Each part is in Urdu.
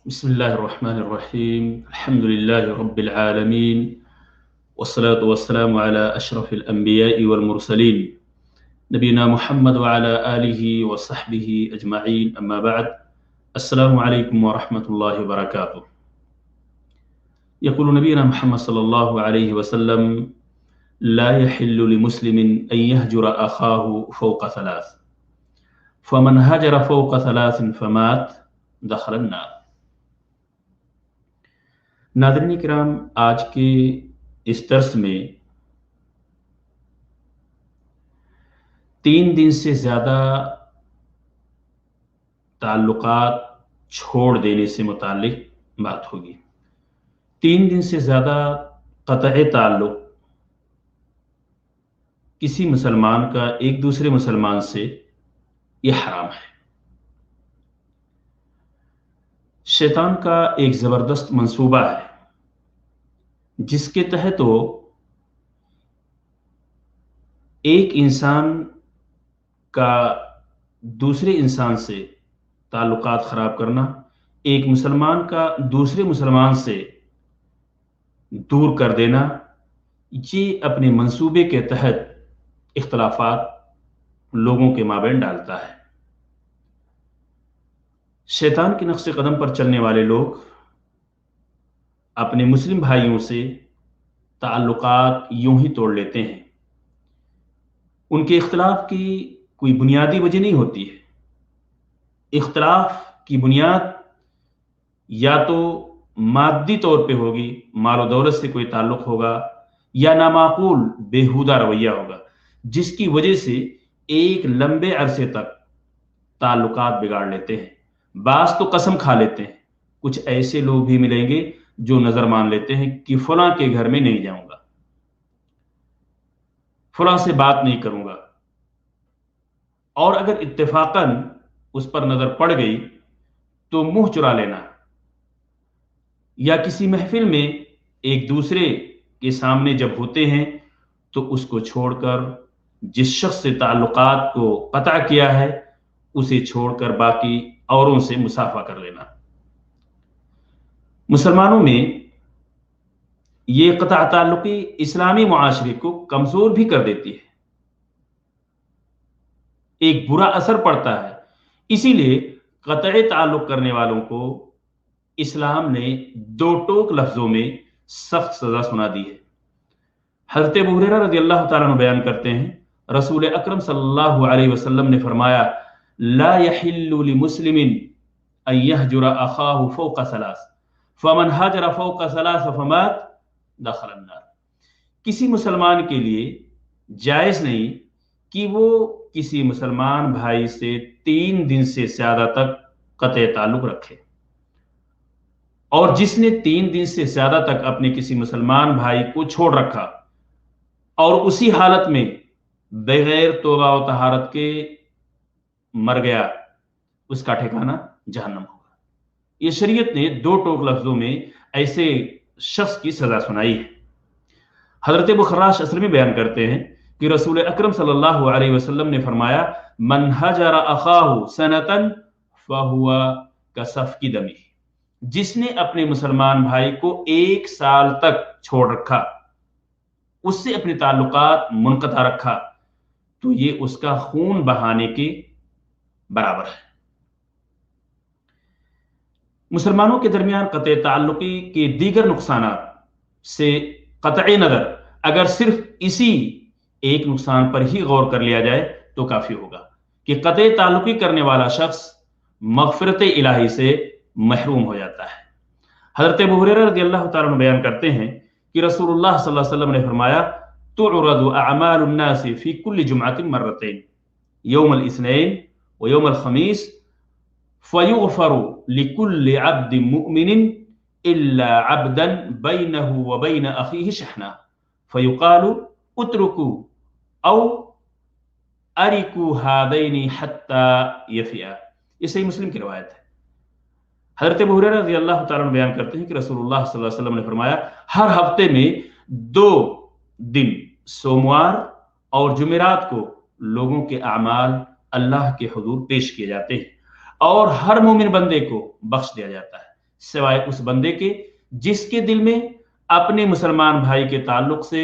بسم الله الرحمن الرحيم. الحمد لله رب العالمين، والصلاة والسلام على أشرف الأنبياء والمرسلين نبينا محمد وعلى آله وصحبه أجمعين، أما بعد. السلام عليكم ورحمة الله وبركاته. يقول نبينا محمد صلى الله عليه وسلم: لا يحل لمسلم أن يهجر أخاه فوق ثلاث، فمن هجر فوق ثلاث فمات دخل النار. ناظرین کرام، آج کے اس درس میں 3 دن سے زیادہ تعلقات چھوڑ دینے سے متعلق بات ہوگی۔ 3 دن سے زیادہ قطع تعلق کسی مسلمان کا ایک دوسرے مسلمان سے یہ حرام ہے۔ شیطان کا ایک زبردست منصوبہ ہے جس کے تحت وہ ایک انسان کا دوسرے انسان سے تعلقات خراب کرنا، ایک مسلمان کا دوسرے مسلمان سے دور کر دینا، یہ اپنے منصوبے کے تحت اختلافات لوگوں کے مابین ڈالتا ہے۔ شیطان کے نقش قدم پر چلنے والے لوگ اپنے مسلم بھائیوں سے تعلقات یوں ہی توڑ لیتے ہیں۔ ان کے اختلاف کی کوئی بنیادی وجہ نہیں ہوتی ہے۔ اختلاف کی بنیاد یا تو مادی طور پہ ہوگی، مال و دولت سے کوئی تعلق ہوگا، یا نامعقول بیہودہ رویہ ہوگا جس کی وجہ سے ایک لمبے عرصے تک تعلقات بگاڑ لیتے ہیں۔ بعض تو قسم کھا لیتے ہیں۔ کچھ ایسے لوگ بھی ملیں گے جو نظر مان لیتے ہیں کہ فلاں کے گھر میں نہیں جاؤں گا، فلاں سے بات نہیں کروں گا، اور اگر اتفاقاً اس پر نظر پڑ گئی تو منہ چرا لینا، یا کسی محفل میں ایک دوسرے کے سامنے جب ہوتے ہیں تو اس کو چھوڑ کر جس شخص سے تعلقات کو قطع کیا ہے اسے چھوڑ کر باقی اوروں سے مصافحہ کر لینا۔ مسلمانوں میں یہ قطع تعلقی اسلامی معاشرے کو کمزور بھی کر دیتی ہے، ایک برا اثر پڑتا ہے۔ اسی لیے قطع تعلق کرنے والوں کو اسلام نے 2 ٹوک لفظوں میں سخت سزا سنا دی ہے۔ حضرت ابو ہریرہ رضی اللہ تعالیٰ عنہ بیان کرتے ہیں، رسول اکرم صلی اللہ علیہ وسلم نے فرمایا: لا يحل لمسلم ان يهجر اخاه فوق 3 فمن هجر فوق 3 فمات دخل النار۔ کسی مسلمان کے لیے جائز نہیں کہ وہ کسی مسلمان بھائی سے 3 دن سے زیادہ تک قطع تعلق رکھے، اور جس نے 3 دن سے زیادہ تک اپنے کسی مسلمان بھائی کو چھوڑ رکھا اور اسی حالت میں بغیر توبہ و طہارت کے مر گیا، اس کا ٹھکانہ جہنم ہوگا۔ یہ شریعت نے 2 ٹوک لفظوں میں ایسے شخص کی سزا سنائی ہے۔ حضرت ابو خراش اسلمی بیان کرتے ہیں کہ رسول اکرم صلی اللہ علیہ وسلم نے فرمایا: من ہجر اخاہ سنتا فہو کسفک دمہ۔ جس نے اپنے مسلمان بھائی کو 1 سال تک چھوڑ رکھا، اس سے اپنے تعلقات منقطع رکھا، تو یہ اس کا خون بہانے کے برابر ہے۔ مسلمانوں کے درمیان قطع تعلقی کے دیگر نقصانات سے قطع نظر اگر صرف اسی ایک نقصان پر ہی غور کر لیا جائے تو کافی ہوگا کہ قطع تعلقی کرنے والا شخص مغفرت الہی سے محروم ہو جاتا ہے۔ حضرت ابو ہریرہ رضی اللہ تعالیٰ عنہ بیان کرتے ہیں کہ رسول اللہ صلی اللہ علیہ وسلم نے فرمایا: تعرض اعمال الناس فی کل جمعۃ مرتين، یوم الاثنین ویوم الخمیس، فیغفر لکل عبد مؤمن الا عبدا بینہ وبین اخیہ شحنہ، فیقال اترکوا او ارکوا ہذین حتی یفیئا۔ یہ صحیح مسلم کی روایت ہے۔ حضرت ابو ہریرہ رضی اللہ تعالیٰ عنہ بیان کرتے ہیں کہ رسول اللہ صلی اللہ علیہ وسلم نے فرمایا: ہر ہفتے میں 2 دن سوموار اور جمعرات کو لوگوں کے اعمال اللہ کے حضور پیش کیے جاتے ہیں اور ہر مومن بندے کو بخش دیا جاتا ہے سوائے اس بندے کے جس کے دل میں اپنے مسلمان بھائی کے تعلق سے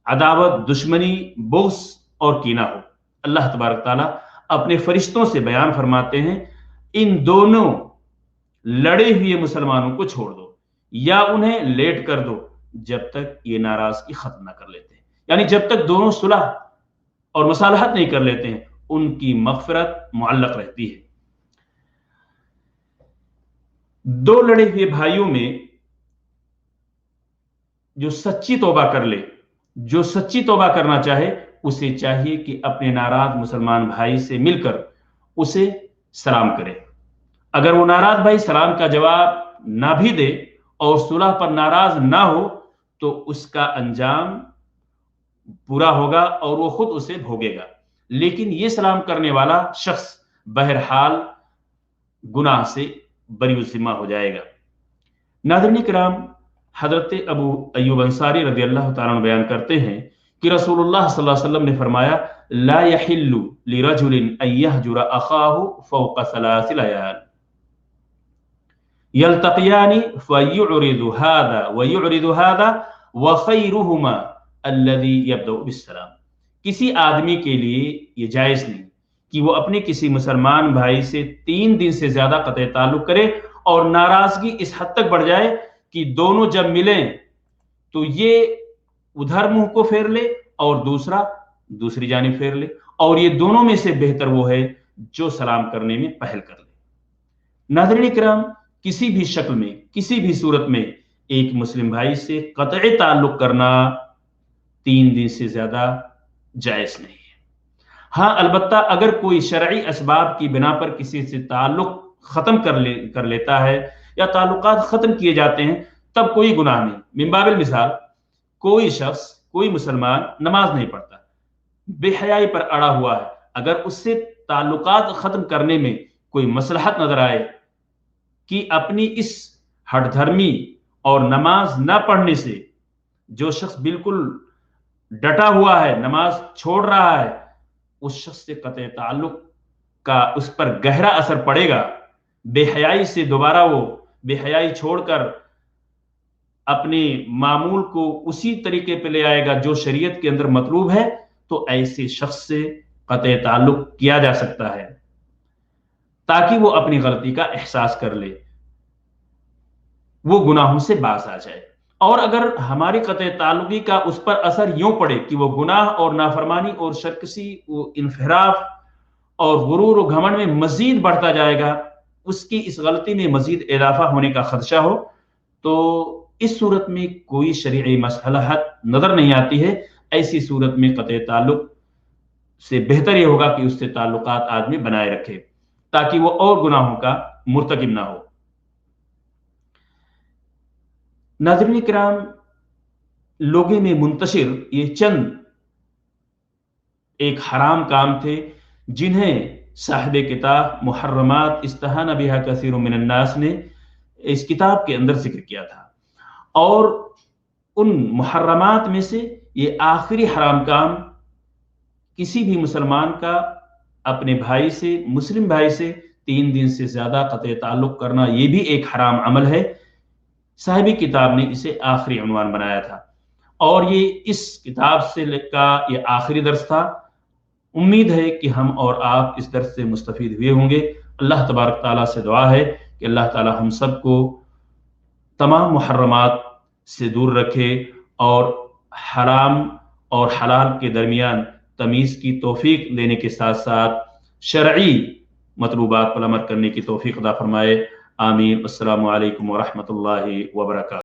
عداوت، دشمنی، بغض اور کینہ ہو۔ اللہ تبارک تعالیٰ اپنے فرشتوں سے بیان فرماتے ہیں ان دونوں لڑے ہوئے مسلمانوں کو چھوڑ دو یا انہیں لیٹ کر دو جب تک یہ ناراضگی ختم نہ کر لیتے ہیں، یعنی جب تک دونوں صلح اور مصالحت نہیں کر لیتے ہیں ان کی مغفرت معلق رہتی ہے۔ دو لڑے ہوئے بھائیوں میں جو سچی توبہ کر لے، جو سچی توبہ کرنا چاہے، اسے چاہیے کہ اپنے ناراض مسلمان بھائی سے مل کر اسے سلام کرے۔ اگر وہ ناراض بھائی سلام کا جواب نہ بھی دے اور صلح پر ناراض نہ ہو تو اس کا انجام برا ہوگا اور وہ خود اسے بھوگے گا، لیکن یہ سلام کرنے والا شخص بہرحال گناہ سے بری الذمہ ہو جائے گا۔ ناظرین کرام، حضرت ابو ایوب انصاری رضی اللہ تعالیٰ عنہ بیان کرتے ہیں کہ رسول اللہ صلی اللہ علیہ وسلم نے فرمایا لا يحل لرجل ان يهجر اخاه فوق 3 ليال يلتقيان فيعرض هذا ويعرض هذا وخيرهما الذي يبدأ بالسلام۔ کسی آدمی کے لیے یہ جائز نہیں کہ وہ اپنے کسی مسلمان بھائی سے 3 دن سے زیادہ قطع تعلق کرے اور ناراضگی اس حد تک بڑھ جائے کہ دونوں جب ملیں تو یہ ادھر منہ کو پھیر لے اور دوسرا دوسری جانب پھیر لے، اور یہ دونوں میں سے بہتر وہ ہے جو سلام کرنے میں پہل کر لے۔ ناظرین کرام، کسی بھی شکل میں، کسی بھی صورت میں ایک مسلم بھائی سے قطعی تعلق کرنا 3 دن سے زیادہ جائز نہیں ہے۔ ہاں البتہ اگر کوئی شرعی اسباب کی بنا پر کسی سے تعلق ختم کر لیتا ہے یا تعلقات ختم کیے جاتے ہیں تب کوئی گناہ نہیں۔ من باب المثال، کوئی شخص، کوئی مسلمان نماز نہیں پڑھتا، بے حیائی پر اڑا ہوا ہے، اگر اس سے تعلقات ختم کرنے میں کوئی مصلحت نظر آئے کہ اپنی اس ہٹ دھرمی اور نماز نہ پڑھنے سے جو شخص بالکل ڈٹا ہوا ہے، نماز چھوڑ رہا ہے، اس شخص سے قطع تعلق کا اس پر گہرا اثر پڑے گا، بے حیائی سے دوبارہ وہ بے حیائی چھوڑ کر اپنے معمول کو اسی طریقے پہ لے آئے گا جو شریعت کے اندر مطلوب ہے، تو ایسے شخص سے قطع تعلق کیا جا سکتا ہے تاکہ وہ اپنی غلطی کا احساس کر لے، وہ گناہوں سے باز آ جائے۔ اور اگر ہماری قطع تعلقی کا اس پر اثر یوں پڑے کہ وہ گناہ اور نافرمانی اور سرکشی، وہ انحراف اور غرور و گھمنڈ میں مزید بڑھتا جائے گا، اس کی اس غلطی میں مزید اضافہ ہونے کا خدشہ ہو، تو اس صورت میں کوئی شرعی مصلحت نظر نہیں آتی ہے۔ ایسی صورت میں قطع تعلق سے بہتر یہ ہوگا کہ اس سے تعلقات آدمی بنائے رکھے تاکہ وہ اور گناہوں کا مرتکب نہ ہو۔ ناظرین کرام، لوگوں میں منتشر یہ چند ایک حرام کام تھے جنہیں صاحب کتاب محرمات استہان بہا کثیر من الناس نے اس کتاب کے اندر ذکر کیا تھا، اور ان محرمات میں سے یہ آخری حرام کام کسی بھی مسلمان کا اپنے بھائی سے، مسلم بھائی سے 3 دن سے زیادہ قطع تعلق کرنا، یہ بھی ایک حرام عمل ہے۔ صاحب کتاب نے اسے آخری عنوان بنایا تھا، اور یہ اس کتاب سے کا یہ آخری درس تھا۔ امید ہے کہ ہم اور آپ اس درس سے مستفید ہوئے ہوں گے۔ اللہ تبارک تعالیٰ سے دعا ہے کہ اللہ تعالیٰ ہم سب کو تمام محرمات سے دور رکھے اور حرام اور حلال کے درمیان تمیز کی توفیق دینے کے ساتھ ساتھ شرعی مطلوبات پر عمل کرنے کی توفیق عطا فرمائے۔ آمین۔ السلام علیکم ورحمۃ اللہ وبرکاتہ۔